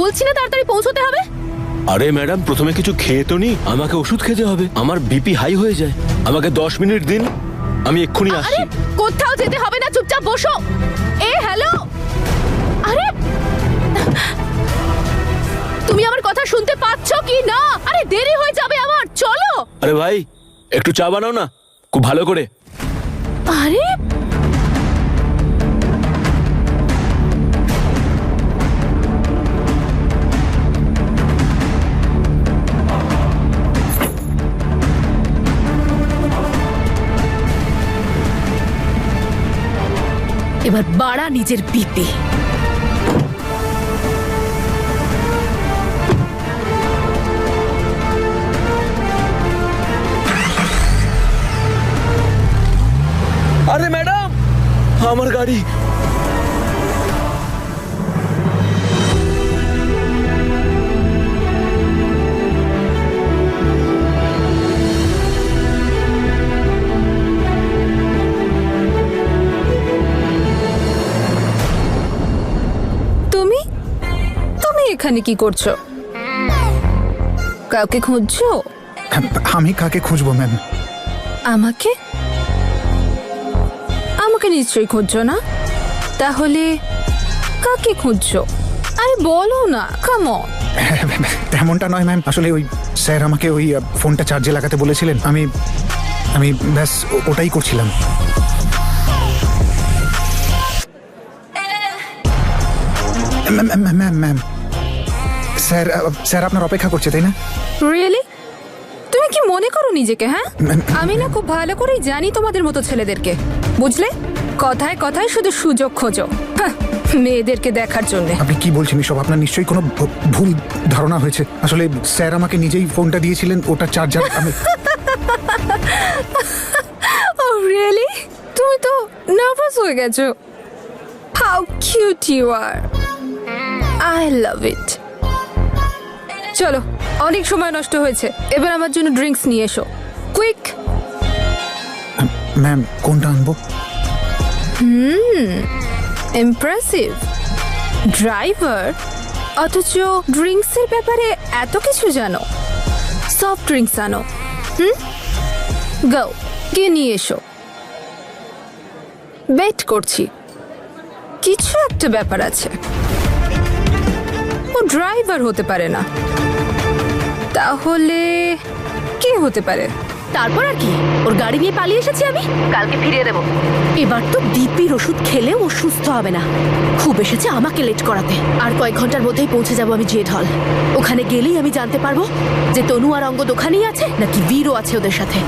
বলছি না তাড়াতাড়ি পৌঁছতে হবে? আরে ম্যাডাম, প্রথমে কিছু খেয়ে তো নি, আমাকে ওষুধ খেতে হবে। আমার বিপি হাই হয়ে যায়। আমাকে 10 মিনিট দিন, আমি এক্ষুনি আরে আসছি। কোথাও যেতে হবে না, চুপচাপ বসো। হ্যালো, আরে তুমি আমার কথা শুনতে পাচ্ছ কি না? আরে দেরি হয়ে যাবে আমার, চলো। আরে ভাই, একটু চা বানাও না, খুব ভালো করে। আরে এবার বাড়া নিজের বিপি। আরে ম্যাডাম, আমার গাড়ি। তুমি তুমি এখানে কি করছো? কাউকে খুঁজছো? আমি কাকে খুঁজবো ম্যাম? আমাকে? আমাকে নিশ্চয়ই খুঁজছো না, তাহলে কাকে খুঁজছো? আরে বলো না, কাম অন। তেমনটা নয় ম্যাম, আসলে ওই স্যার আমাকে ওই ফোনটা চার্জে লাগাতে বলেছিলেন, আমি আমি ব্যাস ওটাই করছিলাম। ম্যাম ম্যাম, স্যার স্যার আপনার অপেক্ষা করছে, তাই না? রিয়েলি? তুমি কি মনে করো নিজেকে? হ্যাঁ, আমি না খুব ভালো করেই জানি তোমাদের মতো ছেলেদেরকে, বুঝলে? কথায় কথায় শুধু সুযোগ খোঁজো মেয়েদেরকে দেখার জন্য। আপনি কি বলছেন এসব? আপনার নিশ্চয়ই কোনো ভুল ধারণা হয়েছে। আসলে স্যার আমাকে নিজেই ফোনটা দিয়েছিলেন, ওটা চার্জার আমি। Oh really? তুমি তো নার্ভাস হয়ে গেছো। How cute you are, I love it. চলো, অনেক সময় নষ্ট হয়েছে, এবার আমার জন্য ড্রিঙ্কস নিয়ে এসো, কুইক। ম্যাম কোনটা আনবো? ইমপ্রেসিভ ড্রাইভার, অথচ ড্রিঙ্কসের ব্যাপারে এত কিছু জানো। সফট ড্রিঙ্কস আনো। গাও, গিয়ে নিয়ে এসো। ওয়েট করছি, কিছু একটা ব্যাপার আছে। ও ড্রাইভার হতে পারে না, তাহলে কে হতে পারে? তারপর আর কি, ওর গাড়ি নিয়ে পালিয়ে এসেছি আমি, কালকে ফিরিয়ে দেব। এবার তো বিপির ওষুধ খেলে ও সুস্থ হবে না। খুব এসেছে আমাকে লেট করাতে। আর কয়েক ঘন্টার মধ্যেই পৌঁছে যাব আমি জেড হল। ওখানে গেলেই আমি জানতে পারবো যে তনু আর অঙ্গদ ওখানেই আছে নাকি বীরও আছে ওদের সাথে।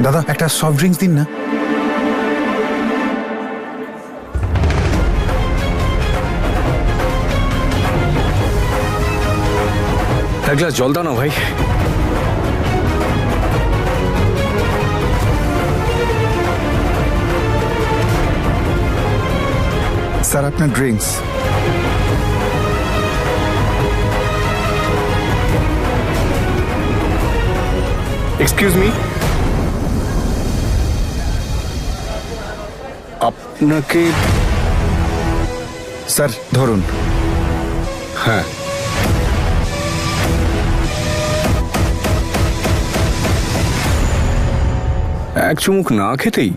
দাদা একটা সফট ড্রিঙ্কস দিন না। এক গ্লাস জল দাও না ভাই। স্যার আপনার ড্রিঙ্কস। এক্সকিউজ মি, আপনাকে? স্যার ধরুন। হ্যাঁ, এক চুমুক না খেতেই?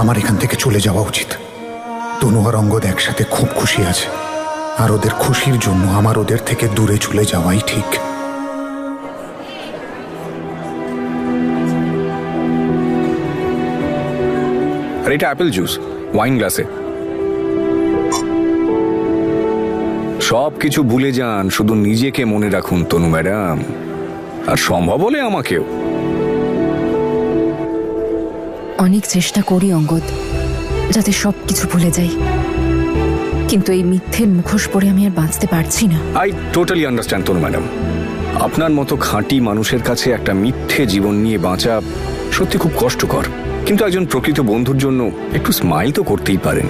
আমার এখান থেকে চলে যাওয়া উচিত। তনু আর অঙ্গদ একসাথে খুব খুশি আছে, আর ওদের খুশির জন্য আমার ওদের থেকে দূরে চলে যাওয়াই ঠিক। আর এটা অ্যাপেল জুস, ওয়াইন গ্লাসে। সব কিছু ভুলে যান, শুধু নিজেকে মনে রাখুন তনু ম্যাডাম, আর সম্ভব হলে আমাকেও। অনেক চেষ্টা করি অঙ্গদ, যাতে সব কিছু ভুলে যাই, কিন্তু এই মিথ্যের মুখোশ পরে আমি আর বাঁচতে পারছি না। I totally understand Tanu madam. আপনার মতো খাঁটি মানুষের কাছে একটা মিথ্যে জীবন নিয়ে বাঁচা সত্যি খুব কষ্টকর, কিন্তু একজন প্রকৃত বন্ধুর জন্য একটু স্মাইল তো করতেই পারেন।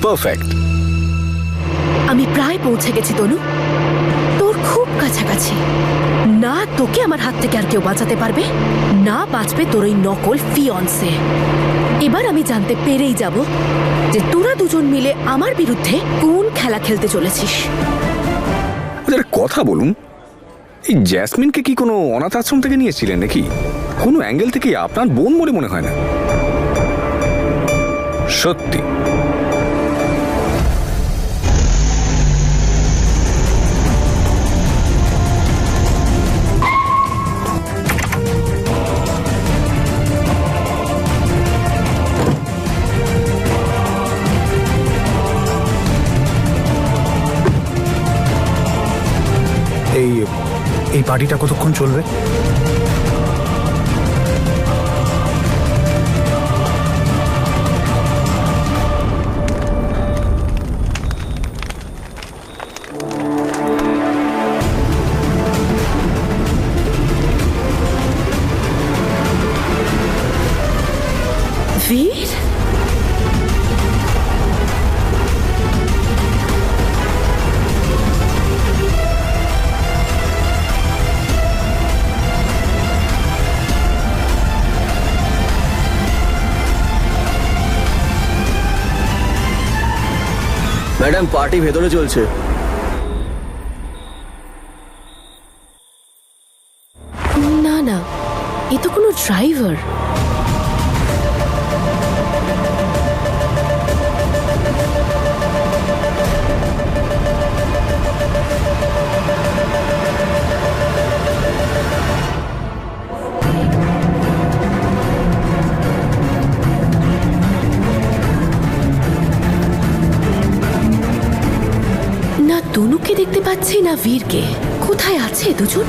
পারফেক্ট। আমি প্রায় পৌঁছে গেছি তনু, তোর খুব কাছাকাছি। না তোকে আমার হাত থেকে আর কেউ বাঁচাতে পারবে, না বাঁচবে তোর ওই নকল ফিয়ন্সে। এবার আমি জানতে পেরেই যাব যে তোরা দুজন মিলে আমার বিরুদ্ধে কোন খেলা খেলতে চলেছিস। ওদের কথা বলুন, এই জ্যাসমিনকে কি কোনো অনাথ আশ্রম থেকে নিয়েছিলেন নাকি? কোনো অ্যাঙ্গেল থেকে আপনার বোন বলে মনে হয় না। সত্যি এই পার্টিটা কতক্ষণ চলবে? বীর, ম্যাডাম পার্টি ভেতরে চলছে। না না, এ তো কোনো ড্রাইভার। না তনুকে দেখতে পাচ্ছি, না বীরকে। কোথায় আছে দুজন?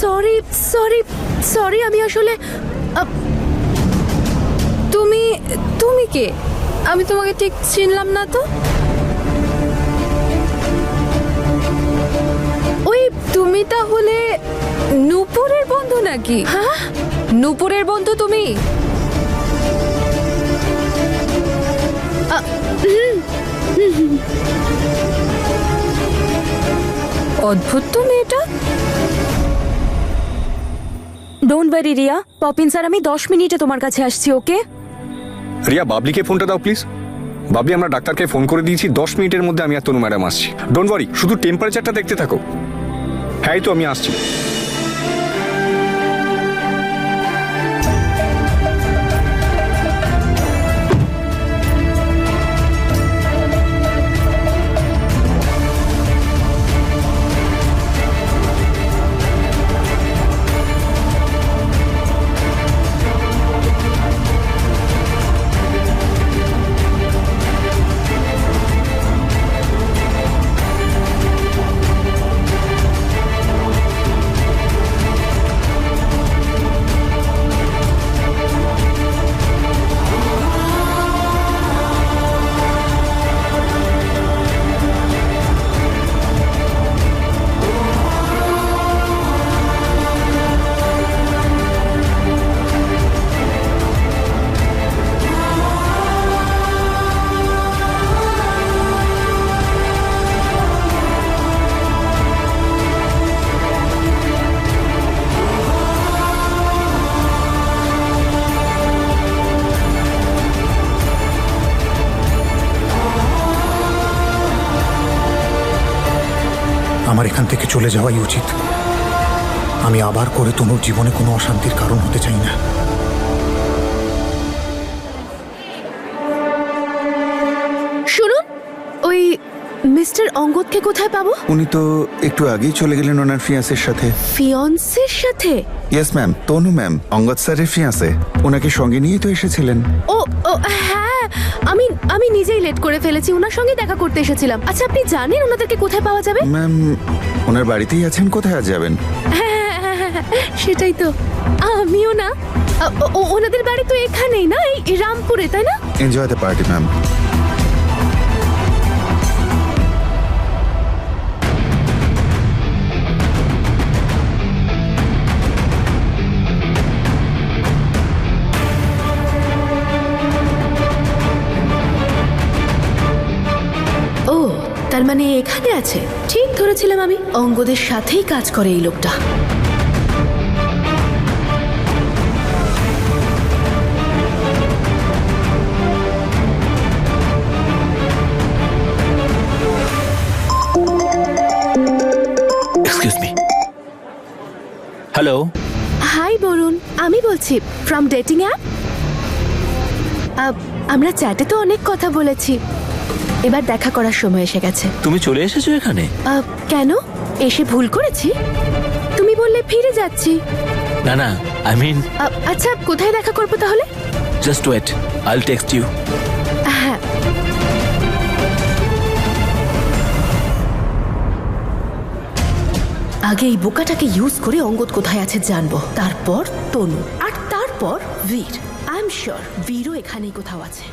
সরি সরি সরি, আমি আসলে তুমি তুমি কে? আমি তোমাকে ঠিক চিনলাম না তো। ওই তুমি তাহলে নূপুরের বন্ধু নাকি? হ্যাঁ, নূপুরের বন্ধু তুমি? অদ্ভুত তো মেয়েটা। ডোন্ট ওয়ারি রিয়া, পপিন স্যার আমি 10 মিনিটে তোমার কাছে আসছি। ওকে রিয়া, বাবলিকে ফোনটা দাও প্লিজ। বাবলি, আমরা ডাক্তারকে ফোন করে দিয়েছি, 10 মিনিটের মধ্যে আমি আর তনু ম্যাডাম আসছি। ডোন্ট ওয়ারি, শুধু টেম্পারেচারটা দেখতে থাকো। হ্যাঁ, তো আমি আসছি। আমার এখান থেকে চলে যাওয়াই উচিত। আমি আবার করে তনুর জীবনে কোনো অশান্তির কারণ হতে চাই না। শুনুন, ওই মিস্টার অঙ্গদকে কোথায় পাবো? উনি তো একটু আগেই চলে গেলেন ওনার ফিয়ান্সের সাথে। ফিয়ন্সের সাথে? ইয়েস ম্যাম, তনু ম্যাম, অঙ্গদ স্যারের ফিয়ান্সে। ওনাকে সঙ্গে নিয়েই তো এসেছিলেন। ও ও হ্যাঁ, আমি নিজেই লেট করে ফেলেছি, ওনার সঙ্গে দেখা করতে এসেছিলাম। আচ্ছা, আপনি জানেন ওনাদেরকে কোথায় পাওয়া যাবে? ম্যাম, ওনার বাড়িতেই আছেন, কোথায় আর যাবেন? হ্যাঁ, সেটাই তো। আমিও না। ওনাদের বাড়ি তো এখানেই না, এই রামপুরে, তাই না? Enjoy the party ma'am. ও, তার মানে এখানে আছে। ঠিক ধরেছিলাম আমি, অঙ্গদের সাথেই কাজ করে এই লোকটা। Excuse me. Hello. Hi Varun, আমি বলছি ফ্রম ডেটিং অ্যাপ। আমরা চ্যাটে তো অনেক কথা বলেছি, এবার দেখা করার সময় এসে গেছে। তুমি চলে এসেছো এখানে? কেন, এসে ভুল করেছি? তুমি বললে ফিরে যাচ্ছি। না না, আই মিন আচ্ছা, কোথায় দেখা করবো তাহলে? Just wait, I will text you. হ্যাঁ। আগে এই বোকাটাকে ইউজ করে অঙ্গদ কোথায় আছে জানবো, তারপর তনু, আর তারপর বীর। আই এম শিওর বীরও এখানেই কোথাও আছে।